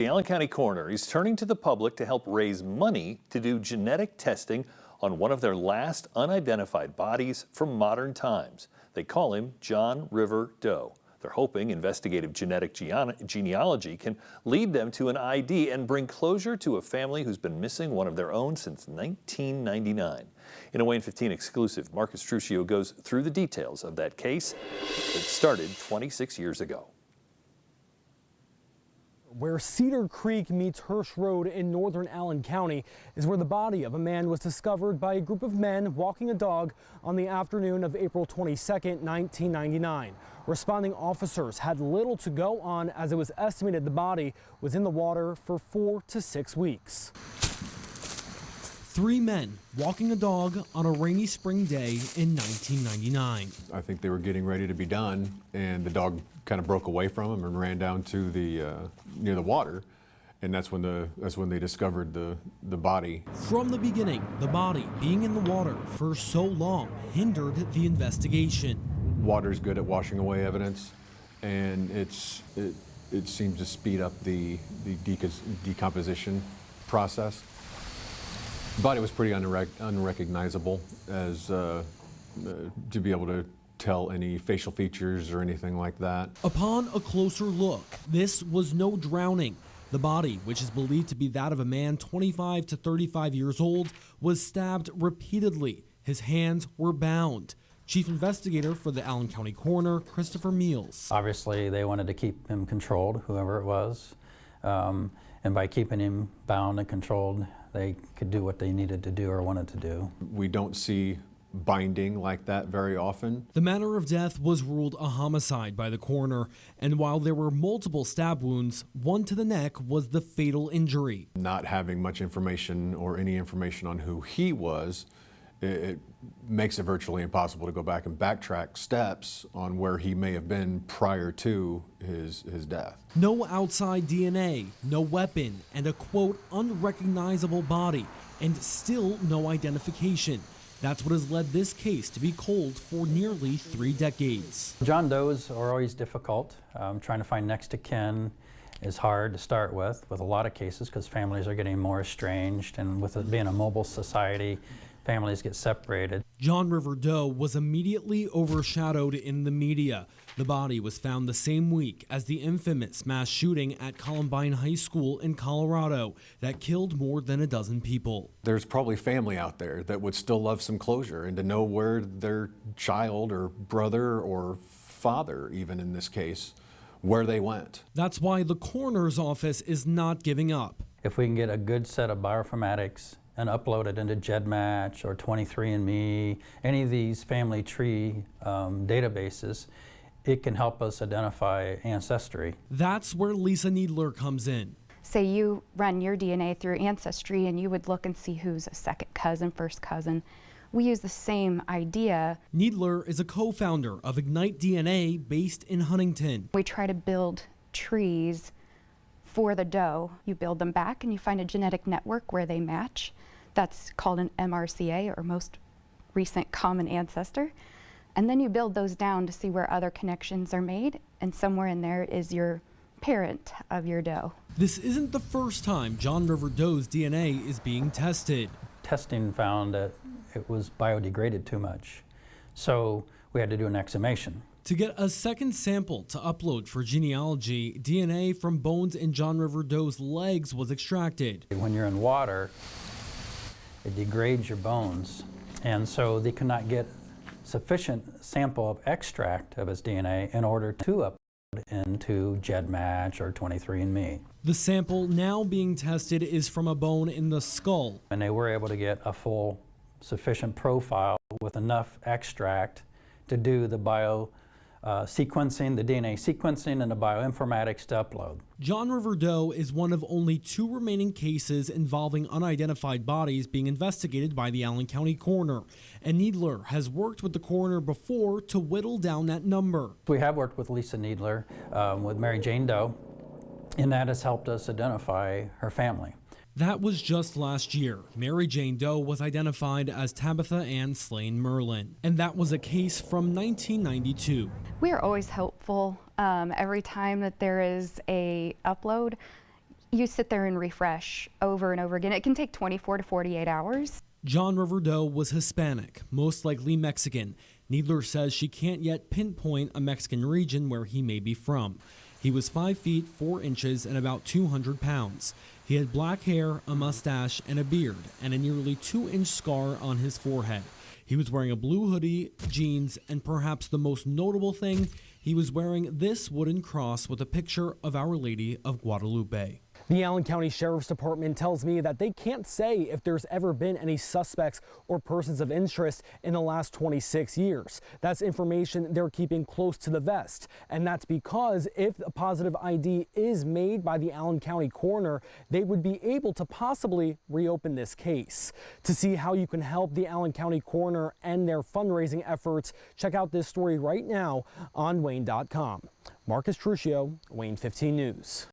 The Allen County Coroner is turning to the public to help raise money to do genetic testing on one of their last unidentified bodies from modern times. They call him John River Doe. They're hoping investigative genetic genealogy can lead them to an ID and bring closure to a family who's been missing one of their own since 1999. In a WANE 15 exclusive, Marcus Truccio goes through the details of that case that started 26 years ago. Where Cedar Creek meets Hirsch Road in northern Allen County is where the body of a man was discovered by a group of men walking a dog on the afternoon of April 22nd, 1999. Responding officers had little to go on as it was estimated the body was in the water for 4 to 6 weeks. 3 men walking a dog on a rainy spring day in 1999. I think they were getting ready to be done, and the dog kind of broke away from them and ran down to the near the water, and that's when they discovered the body. From the beginning, the body being in the water for so long hindered the investigation. Water's good at washing away evidence, and it seems to speed up the decomposition process. The body was pretty unrecognizable as to be able to tell any facial features or anything like that. Upon a closer look, this was no drowning. The body, which is believed to be that of a man 25 to 35 years old, was stabbed repeatedly. His hands were bound. Chief Investigator for the Allen County Coroner, Christopher Meals. Obviously, they wanted to keep him controlled, whoever it was, and by keeping him bound and controlled, they could do what they needed to do or wanted to do. We don't see binding like that very often. The manner of death was ruled a homicide by the coroner, and while there were multiple stab wounds, one to the neck was the fatal injury. Not having much information or any information on who he was, it makes it virtually impossible to go back and backtrack steps on where he may have been prior to his death. No outside DNA, no weapon, and a quote unrecognizable body, and still no identification. That's what has led this case to be cold for nearly 3 decades. John Does are always difficult. Trying to find next of kin is hard to start with a lot of cases because families are getting more estranged, and with it being a mobile society, families get separated. John River Doe was immediately overshadowed in the media. The body was found the same week as the infamous mass shooting at Columbine High School in Colorado that killed more than a dozen people. There's probably family out there that would still love some closure and to know where their child or brother or father, even in this case, where they went. That's why the coroner's office is not giving up. If we can get a good set of bioinformatics and upload it into GEDmatch or 23andMe, any of these family tree databases, it can help us identify ancestry. That's where Lisa Needler comes in. Say you run your DNA through Ancestry and you would look and see who's a second cousin, first cousin. We use the same idea. Needler is a co-founder of Ignite DNA based in Huntington. We try to build trees for the doe. You build them back and you find a genetic network where they match. That's called an MRCA, or most recent common ancestor. And then you build those down to see where other connections are made, and somewhere in there is your parent of your doe. This isn't the first time John River Doe's DNA is being tested. Testing found that it was biodegraded too much, so we had to do an exhumation. To get a second sample to upload for genealogy, DNA from bones in John River Doe's legs was extracted. When you're in water, it degrades your bones, and so they could not get sufficient sample of extract of his DNA in order to upload into GEDmatch or 23andMe. The sample now being tested is from a bone in the skull. And they were able to get a full, sufficient profile with enough extract to do the sequencing, the DNA sequencing, and the bioinformatics to upload. John River Doe is one of only 2 remaining cases involving unidentified bodies being investigated by the Allen County Coroner, and Needler has worked with the coroner before to whittle down that number. We have worked with Lisa Needler, with Mary Jane Doe, and that has helped us identify her family. That was just last year. Mary Jane Doe was identified as Tabitha Ann Slane Merlin, and that was a case from 1992. We are always hopeful. Every time that there is a upload, You sit there and refresh over and over again. It can take 24 to 48 hours. John River Doe was Hispanic, most likely Mexican. Needler says she can't yet pinpoint a Mexican region where he may be from. He was 5 feet 4 inches and about 200 pounds. He had black hair, a mustache, and a beard, and a nearly 2-inch scar on his forehead. He was wearing a blue hoodie, jeans, and perhaps the most notable thing, he was wearing this wooden cross with a picture of Our Lady of Guadalupe. The Allen County Sheriff's Department tells me that they can't say if there's ever been any suspects or persons of interest in the last 26 years. That's information they're keeping close to the vest. And that's because if a positive ID is made by the Allen County Coroner, they would be able to possibly reopen this case. To see how you can help the Allen County Coroner and their fundraising efforts, check out this story right now on WANE.com. Marcus Truccio, WANE 15 News.